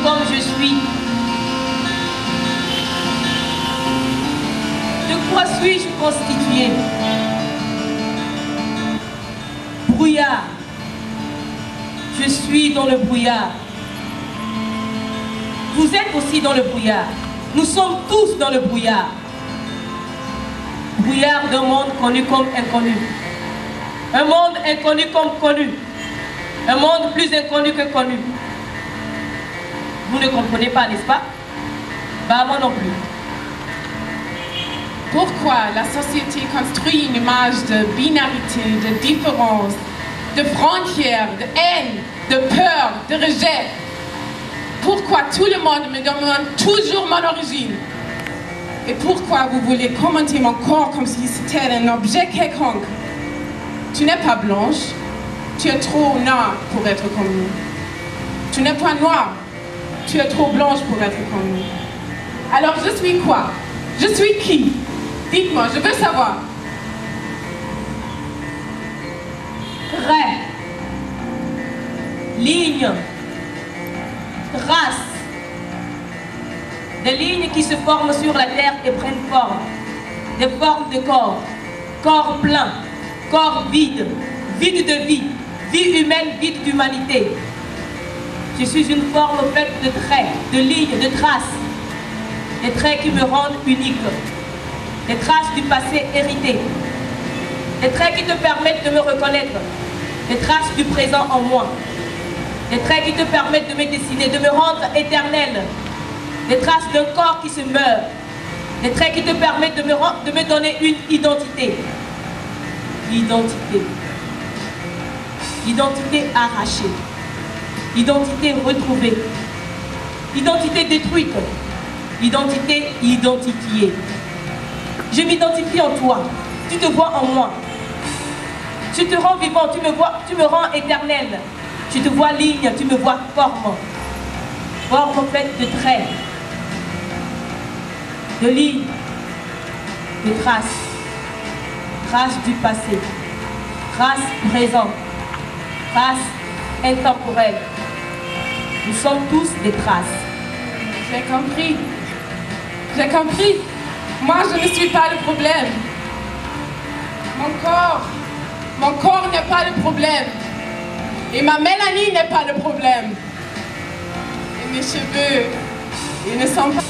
comme je suis. De quoi suis-je constitué? Brouillard. Je suis dans le brouillard. Vous êtes aussi dans le brouillard. Nous sommes tous dans le brouillard. Brouillard d'un monde connu comme inconnu. Un monde inconnu comme connu. Un monde plus inconnu que connu. Vous ne comprenez pas, n'est-ce pas? Bah, moi non plus. Pourquoi la société construit une image de binarité, de différence, de frontières, de haine, de peur, de rejet? Pourquoi tout le monde me demande toujours mon origine? Et pourquoi vous voulez commenter mon corps comme si c'était un objet quelconque? Tu n'es pas blanche, tu es trop noire pour être comme nous. Tu n'es pas noire, tu es trop blanche pour être comme nous. Alors je suis quoi? Je suis qui? Dites-moi, je veux savoir. Trait, ligne, trace. Des lignes qui se forment sur la terre et prennent forme. Des formes de corps. Corps plein, corps vide, vide de vie, vie humaine, vide d'humanité. Je suis une forme faite de traits, de lignes, de traces. Des traits qui me rendent unique. Des traces du passé hérité. Des traits qui te permettent de me reconnaître. Des traces du présent en moi. Des traits qui te permettent de me dessiner, de me rendre éternelle. Des traces d'un corps qui se meurt. Des traits qui te permettent de me donner une identité. Identité. Identité arrachée. Identité retrouvée. Identité détruite. Identité identifiée. Je m'identifie en toi. Tu te vois en moi. Tu te rends vivant, tu me rends éternel. Tu te vois ligne, tu me vois forme. Forme faite de traits, de lignes, de traces. Traces du passé, traces présent, traces intemporelles. Nous sommes tous des traces. J'ai compris. J'ai compris. Moi, je ne suis pas le problème. Mon corps n'est pas le problème. Et ma mélanie n'est pas le problème. Et mes cheveux, ils ne sont pas...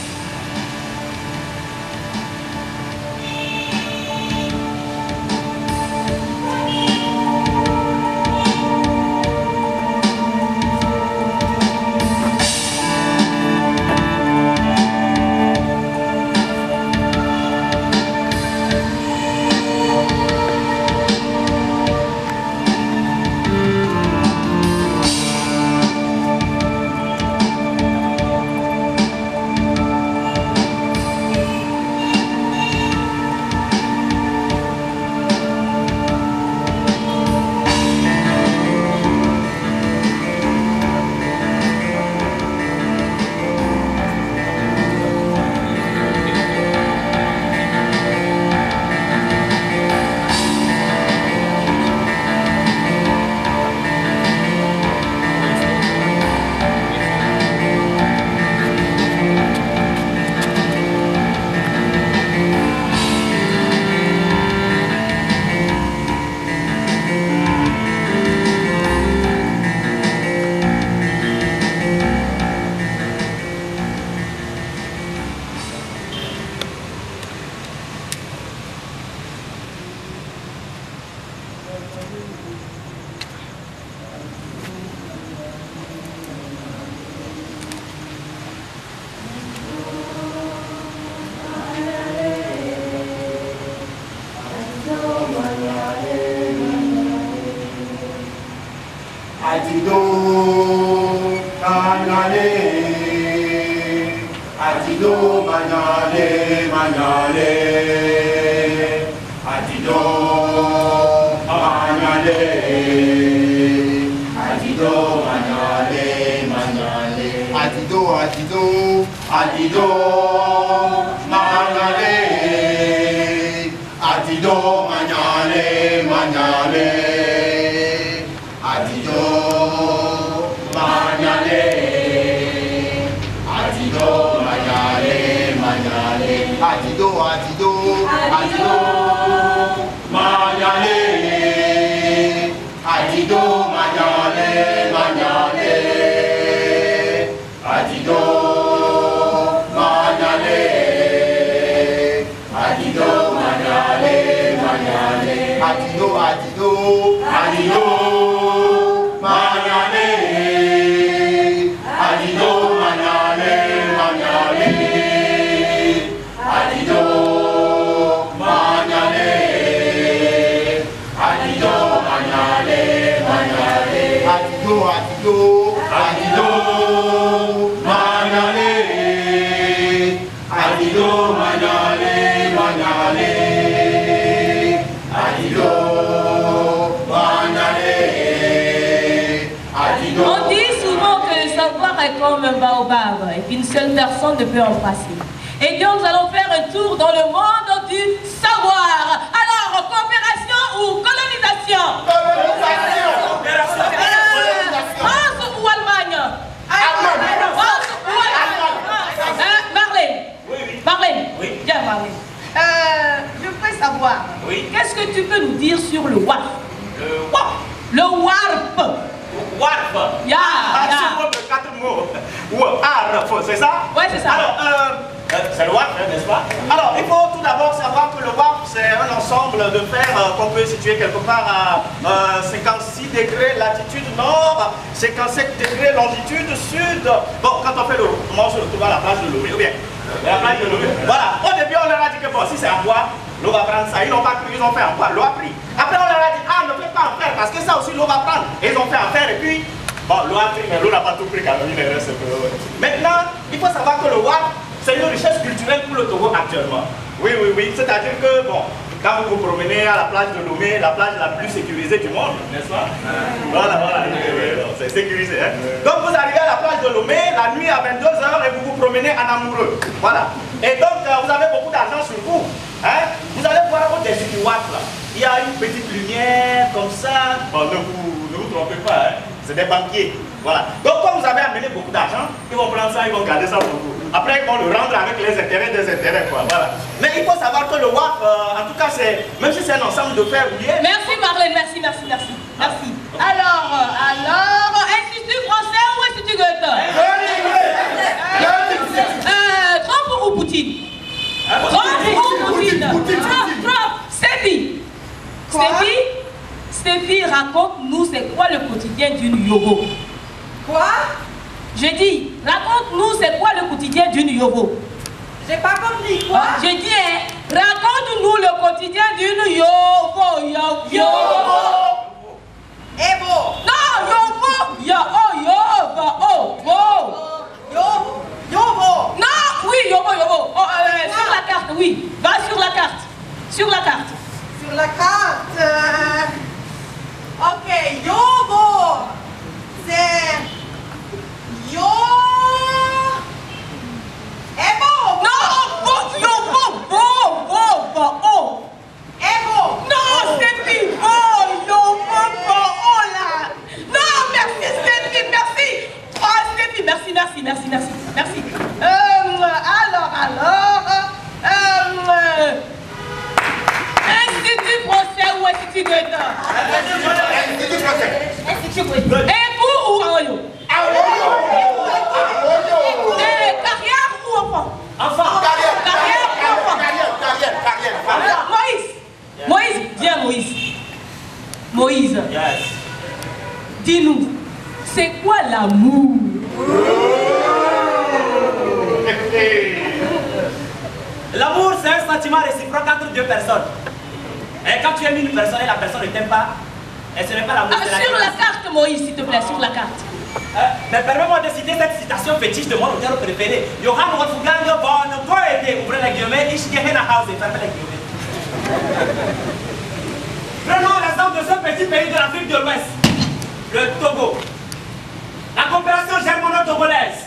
manyale. Adido, adido, adido, manyale. Adido, manyale, manyale. Adido, manyale. Adido, manyale, manyale. Adido, adido, adido, manyale. Adido, manyale, manyale. Adido, manyale. Adido, manyale, manyale. Adido, adido, adido, manyale. Adido, manyale, manyale. Adido, manyale. Adido. On dit souvent que le savoir est comme un baobab et qu'une seule personne ne peut en passer. Et donc nous allons faire un tour dans le monde du savoir. Alors, coopération ou colonisation? France ou Allemagne? France ou Allemagne? Marlène. Marlène. Viens Marlène. Je voudrais savoir, qu'est-ce que tu peux nous dire sur le WARP? Le WARP. Warp. Ya. De 4 mots. Warp, c'est ça? Ouais, c'est ça. Alors, c'est le warp, n'est-ce pas? Alors, il faut tout d'abord savoir que le warp, c'est un ensemble de fer qu'on peut situer quelque part à 56 degrés latitude nord, 57 degrés longitude sud. Bon, quand on fait le on se retrouve à la plage de Lomé, ou bien la plage de Lomé. Voilà, au début, on leur a dit que bon, si c'est en bois, l'eau va prendre ça. Ils n'ont pas cru, ils ont fait en bois, l'eau a pris. Après, on leur a dit, ah, ne faites pas en fer, parce que ça aussi, l'eau va prendre. Et ils ont fait en fer, et puis, bon, l'eau a pris, mais l'eau n'a pas tout pris quand même, il reste un peu. Maintenant, il faut savoir que le WAP, c'est une richesse culturelle pour le Togo actuellement. Oui, oui, oui, c'est-à-dire que, bon, quand vous vous promenez à la plage de Lomé, la plage la plus sécurisée du monde, n'est-ce pas? Voilà, voilà, c'est sécurisé. Hein? Donc, vous arrivez à la plage de Lomé, la nuit à 22 h, et vous vous promenez en amoureux. Voilà. Et donc, vous avez beaucoup d'argent sur vous. Hein? Vous allez voir au-dessus du WAP, là. Il y a une petite lumière comme ça. Bon, ne vous trompez pas, hein? C'est des banquiers. Voilà. Donc, quand vous avez amené beaucoup d'argent, ils vont prendre ça, ils vont garder ça pour vous. Après, ils vont le rendre avec les intérêts des intérêts, quoi. Voilà. Mais il faut savoir que le WAP, en tout cas, c'est, même si c'est un ensemble de fer rouillé. Merci Marlène, merci, merci, merci. Merci. Alors, Institut français ou Institut Goethe? Trump ou Poutine? Trump ou Poutine? Trump, Steffi. Steffi, raconte-nous c'est quoi le quotidien d'une Yobo. Quoi? J'ai dit, raconte-nous c'est quoi le quotidien d'une Yobo. J'ai pas compris, quoi? J'ai dit, raconte-nous le quotididien d'une Yobo. Yobo. Ebo. Non, Yobo. Yobo. Yobo. Non, oui, Yobo. Sur la carte, oui. Va sur la carte. Sur la carte. Sur la carte. Ok, Yobo. C'est. Ebo. Non, Yobo. Ebo. Non, Steffi. Yobo. Là. Non, merci, Steffi, merci. Oh, Steffi, merci. Institut français ou Institut Goethe? Institut français. Institut Goethe. Et vous ou Aoyo? Carrière ou enfant? Enfant. Carrière ou enfant? Carrière. Moïse, viens Moïse. Yes. Dis-nous, c'est quoi l'amour? L'amour, c'est un sentiment réciproque entre deux personnes. Et quand tu aimes une personne et la personne ne t'aime pas, et ce n'est pas l'amour, c'est la Sur la carte, Moïse, s'il te plaît, sur la carte. Mais permets-moi de citer cette citation fétiche de mon auteur préféré. Johann Wolfgang von Goethe, ouvrez les guillemets, ich gehe nach Hause, fermez les guillemets. Prenons l'exemple de ce petit pays de l'Afrique de l'Ouest, le Togo. La coopération germano-togolaise,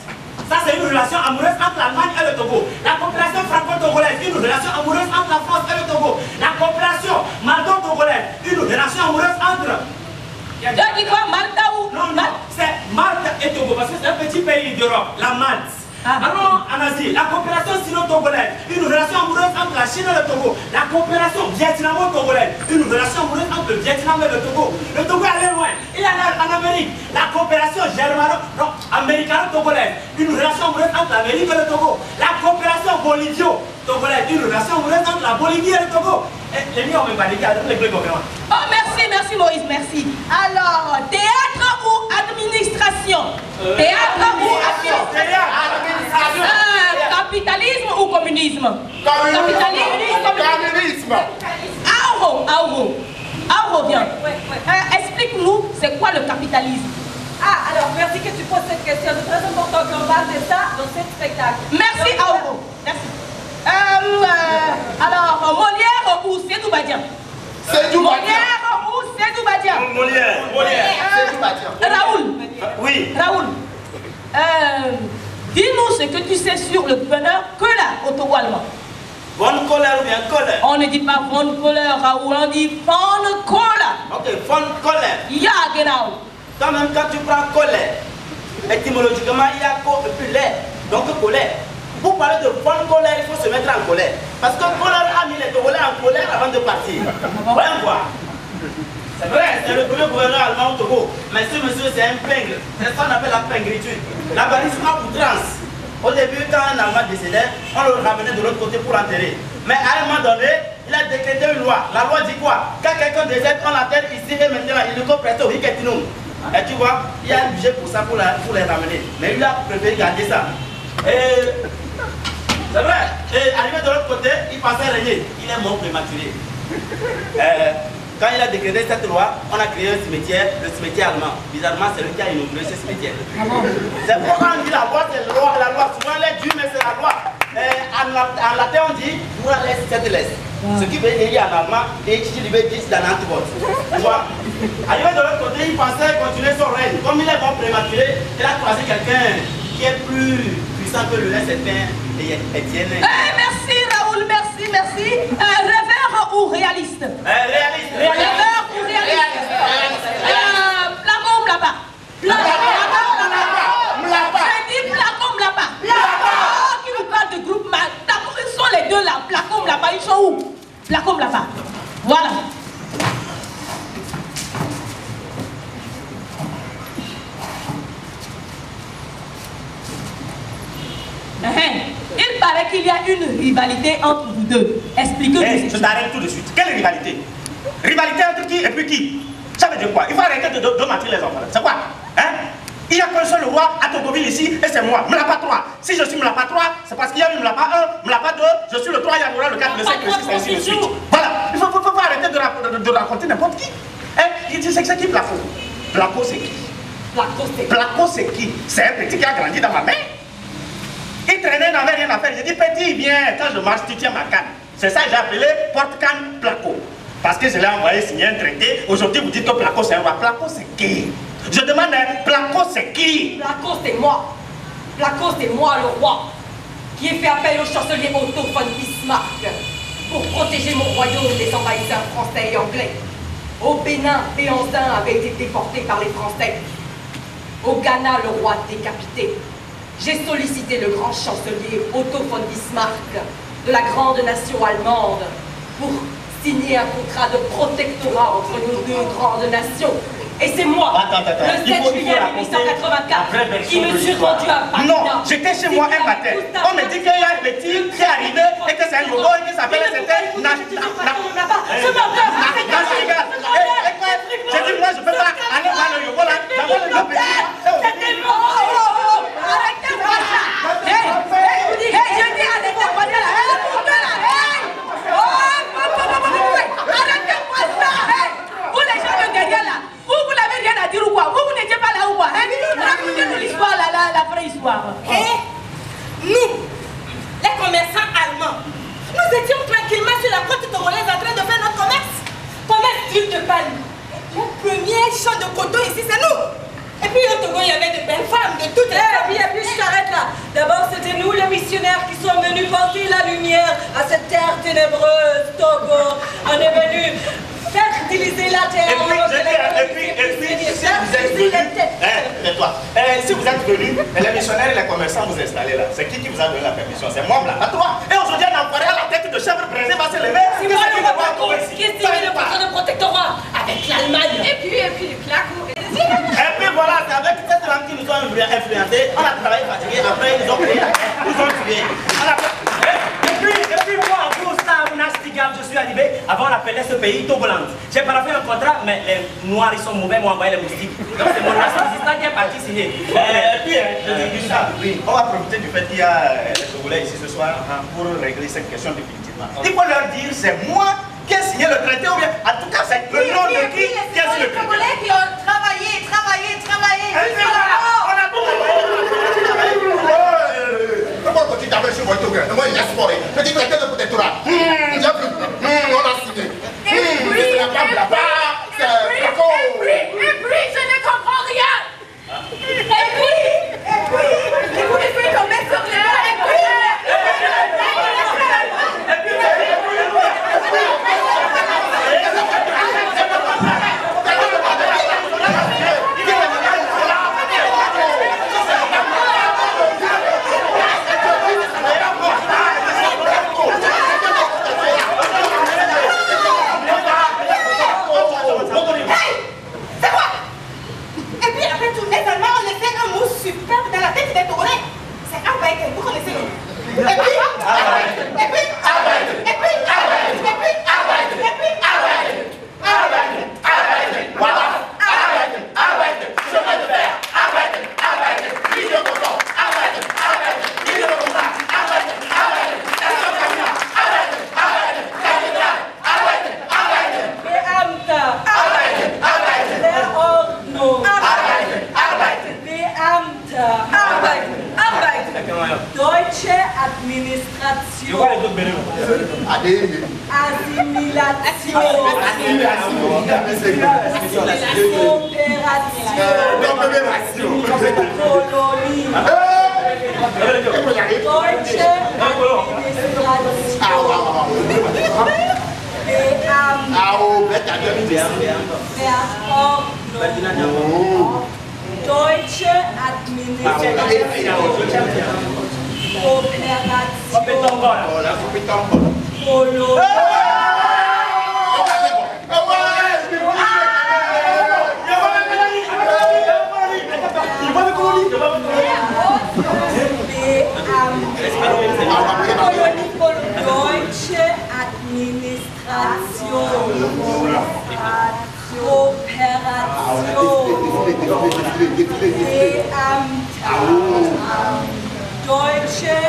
ça c'est une relation amoureuse entre l'Allemagne et le Togo. La coopération franco-togolaise, une relation amoureuse entre la France et le Togo. La coopération maldo-togolaise, une relation amoureuse entre... Tu as dit quoi, Malta ou... Non, c'est Malte et Togo, parce que c'est un petit pays d'Europe, la Malte. Allons en Asie, la coopération sino-togolaise, une relation amoureuse entre la Chine et le Togo. La coopération vietnamo-togolaise, une relation amoureuse entre le Vietnam et le Togo. Le Togo est allé loin. Il est allé en Amérique. La coopération américano-togolaise, une relation amoureuse entre l'Amérique et le Togo. La coopération bolivio-togolaise, une relation amoureuse entre la Bolivie et le Togo. Les miens ont même pas dit qu'il y a des gouvernements. Oh, merci Moïse, merci. Alors, théâtre ou administration? Théâtre ou administration? Capitalisme ou communisme? Communisme. Auro, viens. Explique-nous, c'est quoi le capitalisme? Ah, alors, merci que tu poses cette question. C'est très important qu'on parle de ça dans ce spectacle. Merci, Auro. Merci. Alors, Molière ou Sédou Badian? Molière ou Sédou Badian? Molière. Raoul. Oui. Raoul. Dis-nous ce que tu sais sur le gouverneur Kola au Togo allemand. Von Kohler ou bien Kohler? On ne dit pas Von Kohler, Raoul, on dit Von Kohler. Ok, Von Kohler. Ja, genau. Quand même, quand tu prends Kohler, étymologiquement, il y a co et puis l'air. Donc colère. Pour parler de bonne colère, il faut se mettre en colère. Parce que Kohler a mis les Togolais en colère avant de partir. Voyons voir. C'est vrai, c'est le premier gouverneur allemand au Togo. Mais ce monsieur, c'est un pingre. C'est ce qu'on appelle la pingritude. La balise à outrance. Au début, quand un Allemand décédait, on le ramenait de l'autre côté pour l'enterrer. Mais à un moment donné, il a décrété une loi. La loi dit quoi? Quand quelqu'un décède, on l'enterre ici et maintenant il le prête au Hiketinum. Et tu vois, il y a un budget pour ça, pour les ramener. Mais il a préféré garder ça. Et c'est vrai. Et arrivé de l'autre côté, il pensait régner. Il est mort prématuré. Quand il a décrété cette loi, on a créé un cimetière, le cimetière allemand. Bizarrement, c'est lui qui a inauguré ce cimetière. C'est pourquoi on dit la loi, c'est la loi. Souvent, elle est dure, mais c'est la loi. En latin, on dit pour laisse cette laisse. Ce qui veut dire en allemand, et qui veut dire dans l'antibot. Tu vois? Arrivé de l'autre côté, il pensait continuer son règne. Comme il est mort prématuré, il a croisé quelqu'un qui est plus puissant que le reste, Étienne. Merci Raoul, merci. Rêveur ou réaliste? Réaliste. Rêveur ou réaliste? Placo ou Mlapa? J'ai dit Placo ou Mlapa. Qui nous parle de groupe mal? Ils sont les deux là, Placo ou Mlapa, ils sont où? Placo ou Mlapa. Voilà. Il paraît qu'il y a une rivalité entre vous deux. Expliquez-nous. Je t'arrête tout de suite. Quelle rivalité? Rivalité entre qui et puis qui? Ça veut dire quoi? Il faut arrêter de mentir les enfants. C'est quoi? Hein? Il n'y a qu'un seul roi à Togoville ici et c'est moi. Mlapa 3. Si je suis Mlapa 3, c'est parce qu'il y a eu Mlapa 1, Mlapa 2, je suis le 3, Yanora, le 4, le 5, le 6, et ainsi de suite. Voilà. Il faut arrêter de raconter n'importe qui. Hein? C'est qui Placo? Placo c'est qui? Placo c'est qui? C'est un petit qui a grandi dans ma main. Il traînait, n'avait rien à faire. J'ai dit, petit, viens, quand je marche, tu tiens ma canne. C'est ça que j'ai appelé porte-canne Placo. Parce que je l'ai envoyé signer un traité. Aujourd'hui, vous dites que Placo c'est un roi. Placo c'est qui? Je demande, Placo c'est qui? Placo, c'est moi. Placo, c'est moi, le roi, qui ai fait appel au chancelier Otto von Bismarck pour protéger mon royaume des envahisseurs français et anglais. Au Bénin, Béanzin avait été déporté par les Français. Au Ghana, le roi décapité. J'ai sollicité le grand chancelier Otto von Bismarck de la grande nation allemande pour signer un contrat de protectorat entre nos deux grandes nations. Et c'est moi, le 7 juillet 1884, qui me suis rendu à Bagdad. Non, j'étais chez moi un matin. On me dit qu'il y a un petit qui est arrivé et que c'est un yogo et que ça s'appelle c'était j'ai dit moi je peux pas aller voir le yogo là. D'abord le petit. C'était moi. Arrêtez-moi ça. Je dis arrêtez-moi ça. Arrêtez-moi ça. Vous les gens de derrière là. Vous n'avez rien à dire ou quoi? Vous n'étiez pas là ou quoi? Racontez-nous l'histoire, la vraie histoire. Et nous, les commerçants allemands, nous étions tranquillement sur la côte togolaise en train de faire notre commerce. Commerce d'huile de palme. Le premier champ de coton ici, c'est nous. Et puis au Togo, il y avait de belles femmes de toutes les familles. Et puis je t'arrête là. D'abord, c'était nous, les missionnaires, qui sommes venus porter la lumière à cette terre ténébreuse, Togo. On est venus fertiliser la terre. Et puis, vous êtes venus, tais-toi. Si vous êtes venus, les missionnaires et les commerçants vous installez là. C'est qui vous a donné la permission? C'est moi, là, pas toi. Et aujourd'hui, un enfoiré à la tête de chèvre brisé va se lever. C'est moi le roi qui estime le patron de protectorat avec l'Allemagne. Et puis la cour. Et puis voilà, c'est avec cette langue qui nous ont influencés. On a travaillé fatigué, après ils nous ont payé, ils nous ont tués. Et puis moi, pour ça, je suis arrivé, avant on appelait ce pays Togoland. J'ai paraphé un contrat, mais les noirs ils sont mauvais, m'ont envoyé les moustiques. Donc c'est mon assistant qui est parti signer. Et puis, je dis ça, oui, on va profiter du fait qu'il y a les Togolais ici ce soir pour régler cette question définitivement. Il faut leur dire, c'est moi qui ai signé le traité, ou bien, en tout cas, c'est le nom de qui a signé le traité. Les Togolais qui ont travaillé. Comment petit avec chez moi, Togo? Moi, il y a sport. Petit traité de protectorat. On a signé. C'est la blague là-bas. C'est Et puis, je ne comprends rien. Et puis, vous pouvez tomber sur les mains. Superbe dans la tête des Togolais. C'est Arbeiten, vous connaissez le nom. Et puis, chemin de fer, prise de coton, prise de coton, Deutsche Administration. Deutsche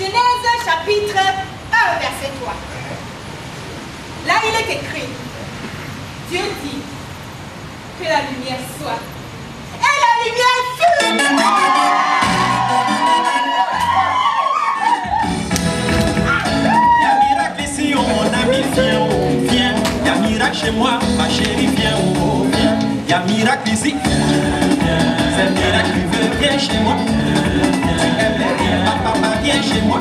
Genèse chapitre 1, verset 3. Là, il est écrit, Dieu dit que la lumière soit. Et la lumière fut. chez moi, ma chérie, viens, oh, viens. Y'a miracle ici. C'est le miracle qui veut, viens chez moi. Tu aimes les riz, papa, viens chez moi.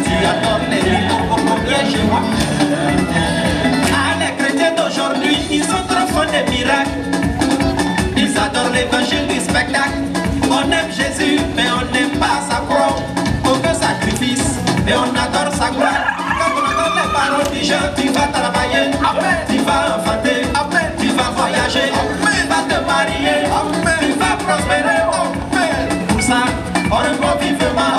Tu adores les riz, coco, viens chez moi. Ah, les chrétiens d'aujourd'hui, ils sont trop fans des miracles. Ils adorent l'évangile du spectacle. On aime Jésus, mais on n'aime pas sa croix. Aucun sacrifice, mais on adore sa gloire. Quand on entend les paroles du jeu, tu vas travailler, tu vas enfanter, tu vas voyager, tu vas te marier, tu vas prospérer. Pour ça, on répond vivement,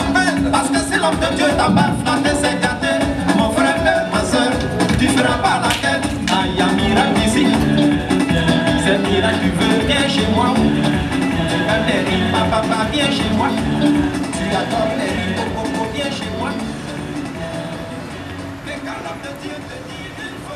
parce que si l'homme de Dieu t'a pas flatté, c'est gâté. Mon frère, ma soeur, tu feras pas la quête. Ah, y'a miracle ici, c'est miracle tu veux, viens chez moi. Tu aimes les riz, papa, viens chez moi. Tu adores les riz, coco, viens chez moi. Mais quand l'homme de Dieu te dit, il faut...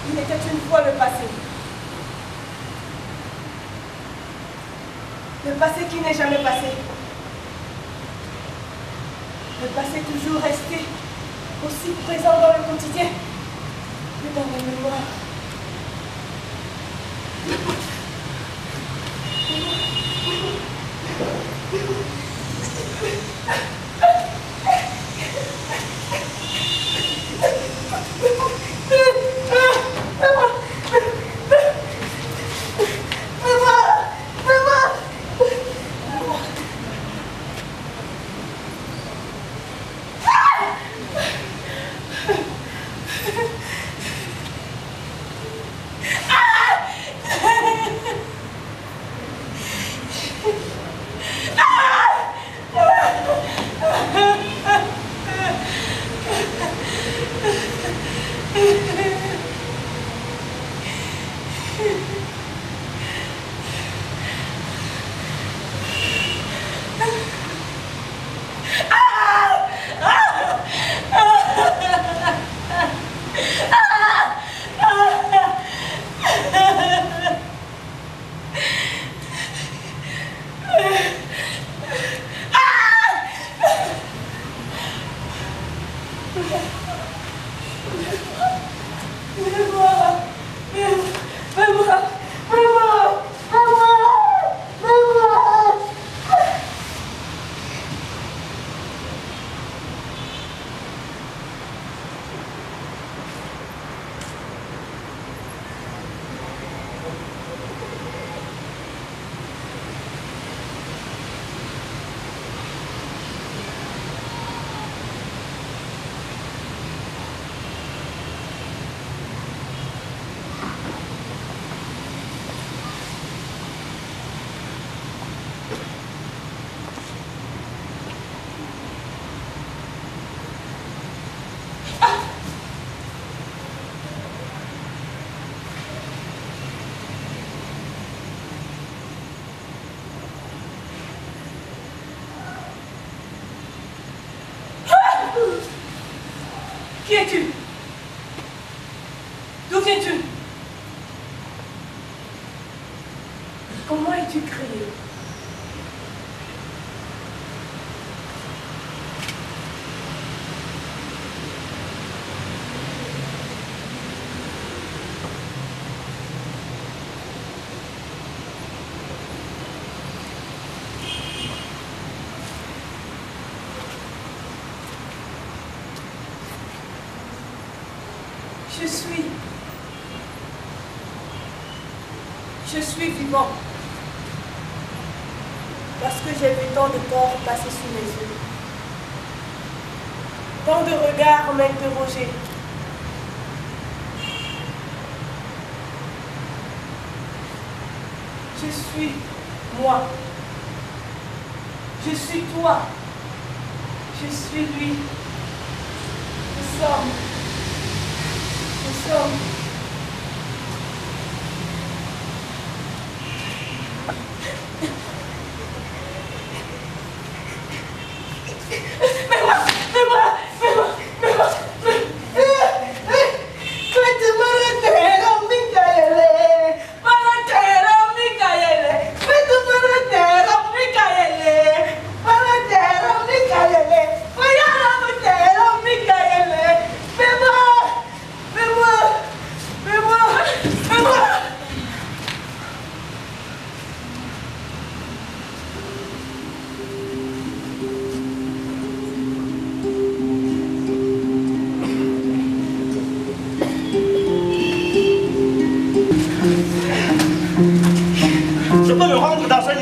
Il était une fois le passé. Le passé qui n'est jamais passé. Le passé toujours resté aussi présent dans le quotidien que dans la mémoire. Qui es-tu? D'où viens-tu? Comment es-tu créé? Je suis vivant. Parce que j'ai vu tant de corps passer sous mes yeux. Tant de regards m'interroger. Je suis moi. Je suis toi. Je suis lui. Nous sommes.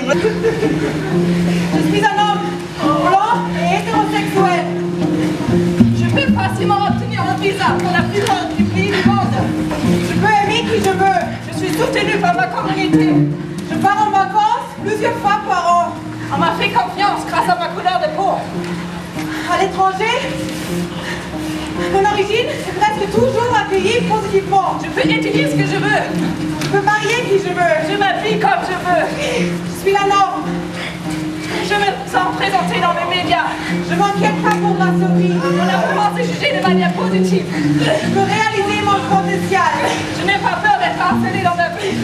Je suis un homme blanc et hétérosexuel. Je peux facilement obtenir un visa pour la plus grande du pays du monde. Je peux aimer qui je veux. Je suis soutenue par ma communauté. Je pars en vacances plusieurs fois par an. On m'a fait confiance grâce à ma couleur de peau. À l'étranger, mon origine est presque toujours accueillie positivement. Je peux étudier ce que je veux. Je peux marier qui je veux. Je m'habille comme je veux. Je suis la norme. Je me sens présentée dans les médias. Je m'inquiète pas pour ma survie. On a commencé à juger de manière positive. Je peux réaliser mon potentiel. Je n'ai pas peur d'être harcelée dans ma vie.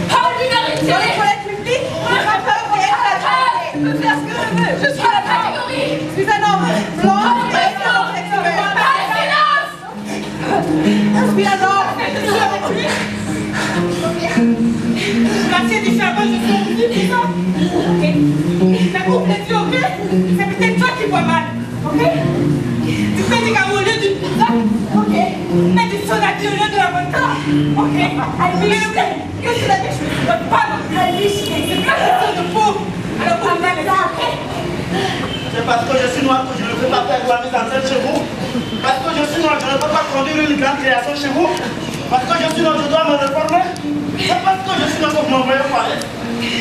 Dans les toilettes publiques, je n'ai pas peur d'être harcelée. Je peux faire ce que je veux. Je suis la catégorie. Je suis un homme blanc et hétérosexuel. Je suis un homme. Merci du charbon, je suis un petit peu. Ok. Ça coupe les yeux, ok? C'est peut-être toi qui vois mal. Ok? Tu fais des gars au lieu d'une pizza. Ok. Mets du soda au lieu de la vodka. Ok. Alice. Qu'est-ce que tu as dit? Je ne veux pas. Alice. C'est pas question de peau. Alors vous m'avez ça. C'est parce que je suis noir que je ne peux pas faire la mise en scène chez vous. Parce que je suis noir, je ne peux pas conduire une grande création chez vous. Parce que je suis noir, je dois me réformer. C'est parce que je suis noir que vous m'envoyez parler.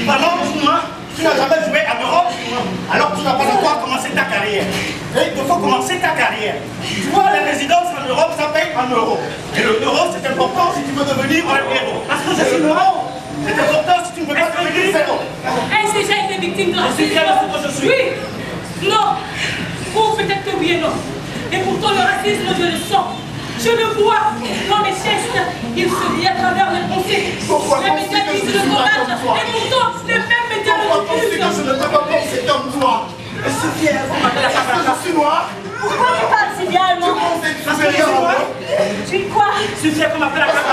Pardon, je suis noir, tu n'as jamais joué en Europe. Alors tu n'as pas encore commencé ta carrière. Et il te faut commencer ta carrière. Tu vois, les résidences en Europe, ça paye en euros. Et le euro, c'est important si tu veux devenir un héros. Parce que je suis euro. C'est important si tu ne veux pas devenir zéro. Est-ce que j'ai été victime de racisme? Je suis fier de ce que je suis. Oui. Non. Ou peut-être que oui et non. Et pourtant le racisme, je le sens. Je le vois dans les gestes. Il se lie à travers les pensées. Les médias disent le courage. Et pourtant, les mêmes médias le refusent. Je ne peux pas penser comme toi. Je suis fier. Je suis noir. Pourquoi tu parles si bien allemand? Tu es quoi? Je suis fier qu'on m'appelle la carte.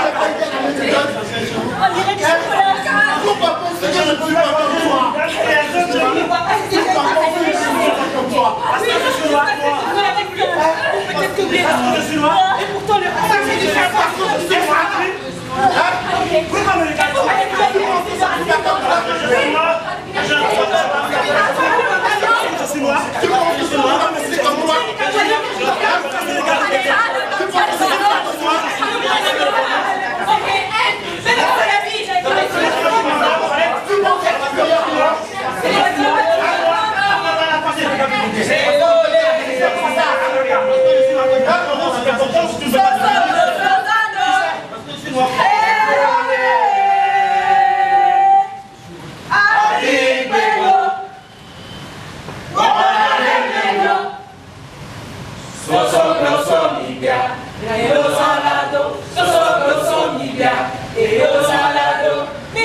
On dirait que c'est colère. Pourquoi penser que je ne suis pas comme toi? Je ne vois pas si c'est comme toi. Parce que je suis noir. Peut-être que oui. Je suis noir. Et pourtant le racisme, Je suis noir. Pourquoi me regardez? Je suis noir. Tu penses que moi, mais c'est comme moi. Ok, c'est la vie.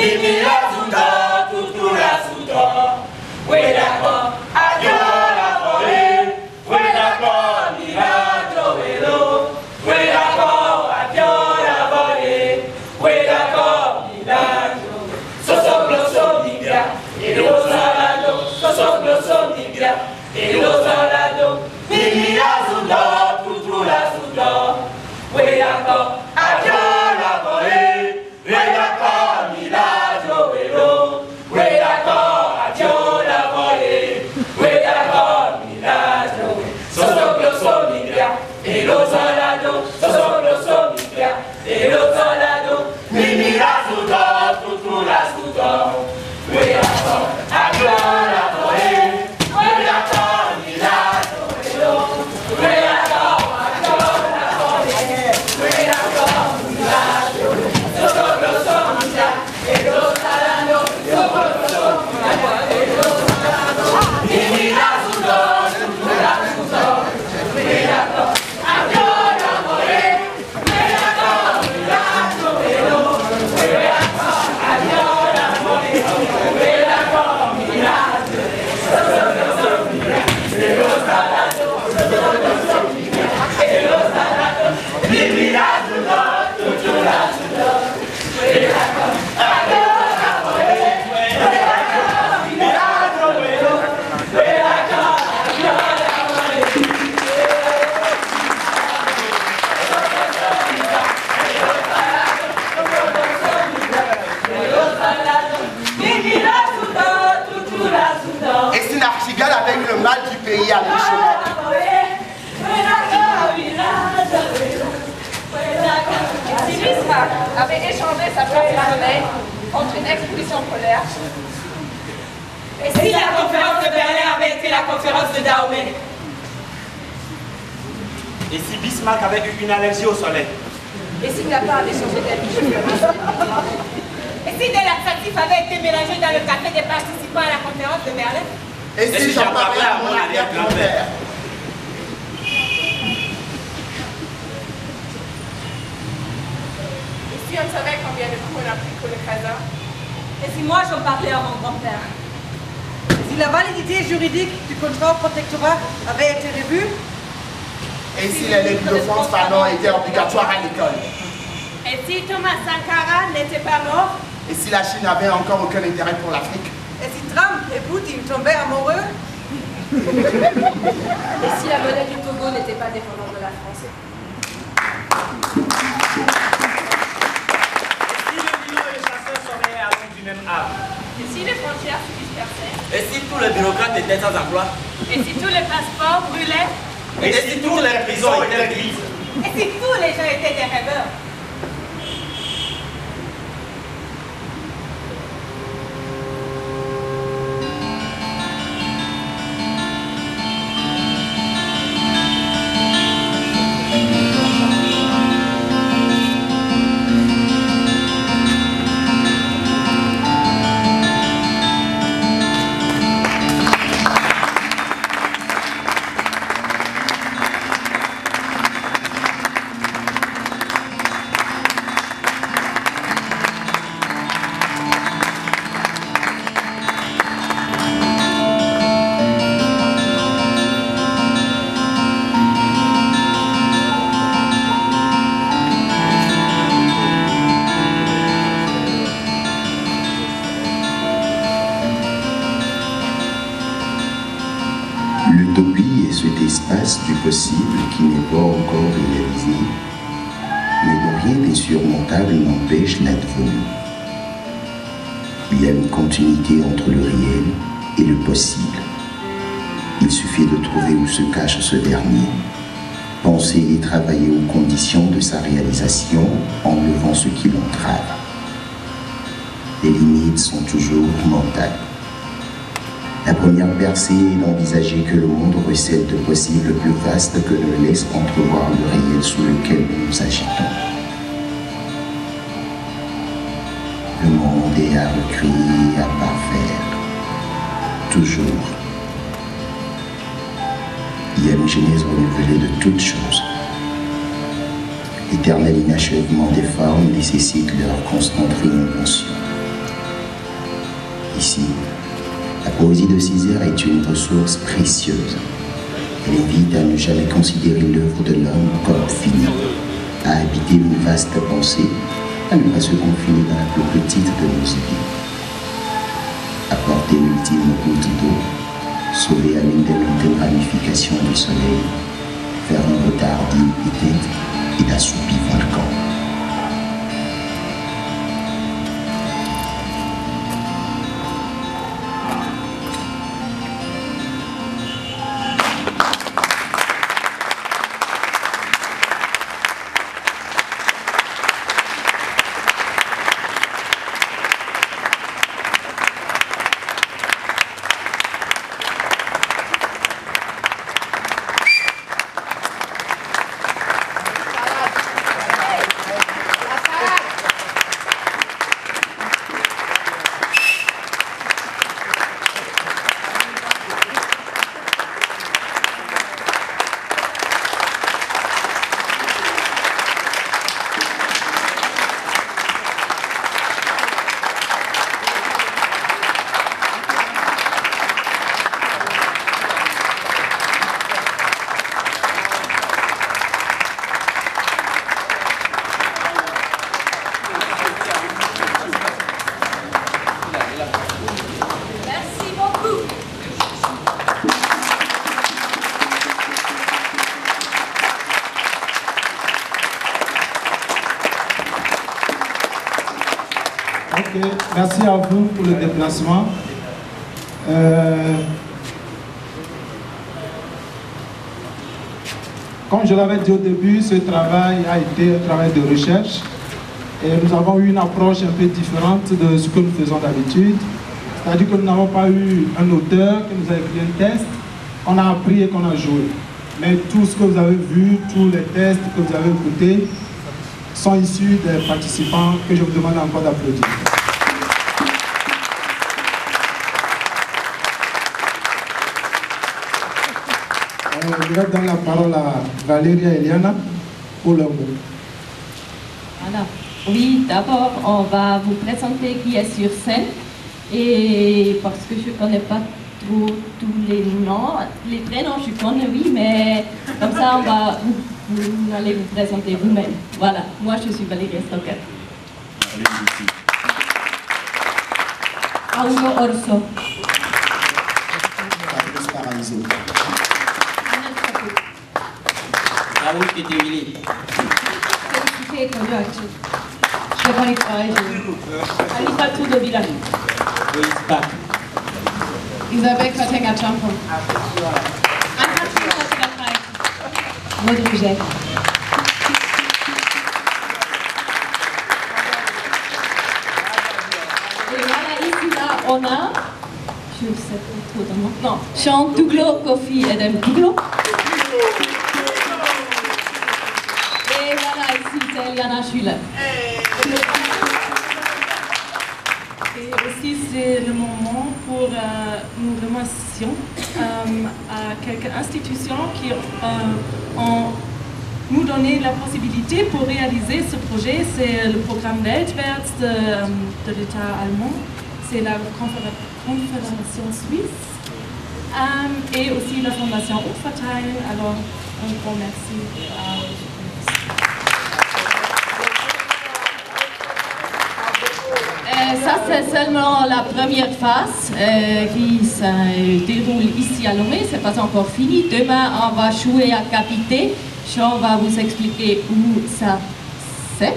Mimi Azuda, Tutura Suda, Wedako, Ayola Boy, Wedako, Mirajo Velo, Wedako, Ayola Boy, Wedako, Mirajo, Sosoblo Libia, et Rosalado, Sosoblo Libia, et Rosalado, Mimi Azuda, Tutura Suda, Wedako, Ayola Boy, Wedako, Mirajo Velo, Wedako, Ayola Boy, Wedako, Mirajo, Sosoblo Libia, et Rosalado, Sosoblo Libia, et Rosalado, Mimi Azuda, Tutura Suda, Wedako, Ayola Boy, Wedako, Mirajo Velo, Wedako, Ayola Boy, Wedako, Mirajo, Sosoblo Libia, et Rosalado, Sosoblo Libia, et Rosalado, Mimi Azuda, Tutura Suda, Wedako, Ayola Boy, Wedako, Mirajo Velo, Wedako, Ayola Boy, Wedako, Mirajo, Sosoblo Libia, et Rosalado, Sosoblo Libia, et Rosalado, Mimi Azuda, Tutura Suda, Wedako, Ayola Boy, Wedako, Mirajo Velo, Wedako, Ayola Boy, Et si Narchigal avait eu le mal du pays à mi-chemin. Si Bismarck avait échangé sa place de soleil contre une expédition polaire, Et si la conférence de Berlin avait été la conférence de Dahomey? Et si Bismarck avait eu une allergie au soleil? et s'il n'a pas échangé d'avis, Et si des laxatifs avaient été mélangés dans le café des participants à la conférence de Berlin? Et si j'en parlais à mon arrière-grand-père. et si on savait combien de coups on a pris pour le Kazan, Et si moi j'en parlais à mon grand-père? Si la validité juridique du contrat protectorat avait été revue? Et si les livres de France, pardon, étaient obligatoires à l'école. Et si Thomas Sankara n'était pas mort? Et si la Chine n'avait encore aucun intérêt pour l'Afrique. Et si Trump et Poutine tombaient amoureux? et si la monnaie du Togo n'était pas dépendante de la France. Si les mineurs et les chasseurs seraient à l'ombre du même arbre? Et si les frontières se dispersaient, Et si tous les bureaucrates étaient sans emploi? Et si tous les passeports brûlaient? Et si toutes les prisons étaient grises? Et si tous les gens étaient des rêveurs? L'utopie est cet espace du possible qui n'est pas encore réalisé, mais dont rien d'insurmontable n'empêche l'advenu. Il y a une continuité entre le réel et le possible. Il suffit de trouver où se cache ce dernier, penser et travailler aux conditions de sa réalisation en levant ce qui l'entrave. Les limites sont toujours mentales. La première percée est d'envisager que le monde recèle de possibles plus vastes que ne laisse entrevoir le réel sous lequel nous nous agitons. Le monde est à recréer, à parfaire, toujours. Il y a une genèse renouvelée de toutes choses. L'éternel inachèvement des formes nécessite leur constante réinvention. poésie. La poésie de Césaire est une ressource précieuse. Elle invite à ne jamais considérer l'œuvre de l'homme comme finie, à habiter une vaste pensée, à ne pas se confiner dans la plus petite de nos idées. Apporter l'ultime goutte d'eau, sauver à l'une des lointaines ramifications du soleil, faire un retard d'immunité et d'assoupi volcan. Merci à vous pour le déplacement. Comme je l'avais dit au début, ce travail a été un travail de recherche et nous avons eu une approche un peu différente de ce que nous faisons d'habitude. C'est-à-dire que nous n'avons pas eu un auteur qui nous a écrit un test, on a appris et qu'on a joué. Mais tout ce que vous avez vu, tous les tests que vous avez écoutés sont issus des participants que je vous demande encore d'applaudir. Je vais donner la parole à Valérie et Eliana pour leur mot. Voilà. Oui, d'abord, on va vous présenter qui est sur scène. Et parce que je ne connais pas trop tous les noms, les prénoms je connais, oui, mais comme ça, vous allez vous présenter vous-même. Voilà, moi je suis Valérie Stocker. Paulo Orso. Raoul Ketevili. Stefani Fraige. Alifatou de Villani. Isabelle Katenga-Champo. Maud Rouget. Et voilà, ici là, on a, je ne sais pas trop de nom, non, Jean Douglo, Kofi Edem Douglo. Et voilà, ici c'est Eliana Schuller. Et aussi, c'est le moment pour nous remercions à quelques institutions qui ont nous donné la possibilité pour réaliser ce projet. C'est le programme Weltwärts de l'État allemand, c'est la Confédération suisse et aussi la Fondation Umverteilen. Alors, un grand merci à Ça, c'est seulement la première phase qui se déroule ici à Lomé. C'est pas encore fini. Demain, on va jouer à Capité. Jean va vous expliquer où ça c'est.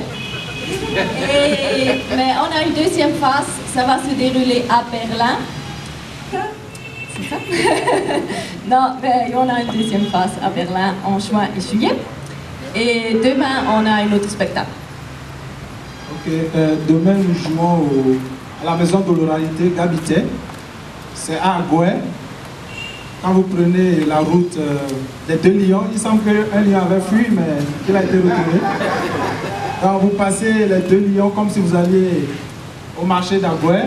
Mais on a une deuxième phase. Ça va se dérouler à Berlin. C'est ça? Non, mais on a une deuxième phase à Berlin en juin et juillet. Et demain, on a un autre spectacle. Ok, demain nous jouons à la maison de l'oralité Gabité. C'est à Agoué. Quand vous prenez la route des deux lions, il semble qu'un lion avait fui, mais il a été retourné. Quand vous passez les deux lions comme si vous alliez au marché d'Agoué,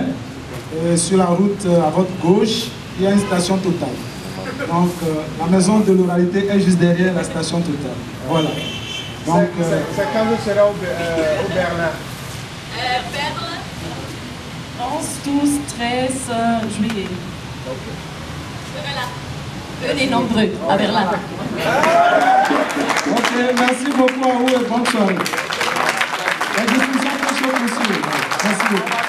sur la route à votre gauche, il y a une station Total. Donc la maison de l'oralité est juste derrière la station Total. Voilà. Donc, c'est quand vous serez au Berlin? 11, 12, 13 juillet. Venez nombreux à Berlin. Ok, merci beaucoup à vous et bonne soirée. La discussion est chaude, monsieur. Merci beaucoup.